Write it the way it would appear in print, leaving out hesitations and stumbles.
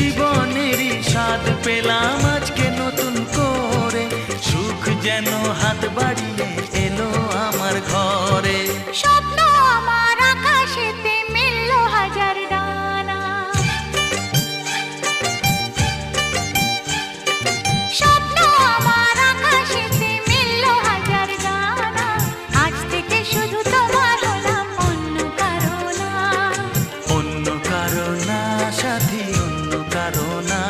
জীবনেরই স্বাদ পেলাম আজকে নতুন করে, সুখ যেন হাত বাড়িয়ে এলো আমার ঘরে। স্বপ্ন আমার আকাশেতে মেললো হাজার ডানা, স্বপ্ন আমার আকাশেতে মেললো হাজার ডানা। আজ থেকে শুধু তোমার হলাম, অন্য কারো না। অন্য কারো না সাথী, অন্য কারো না।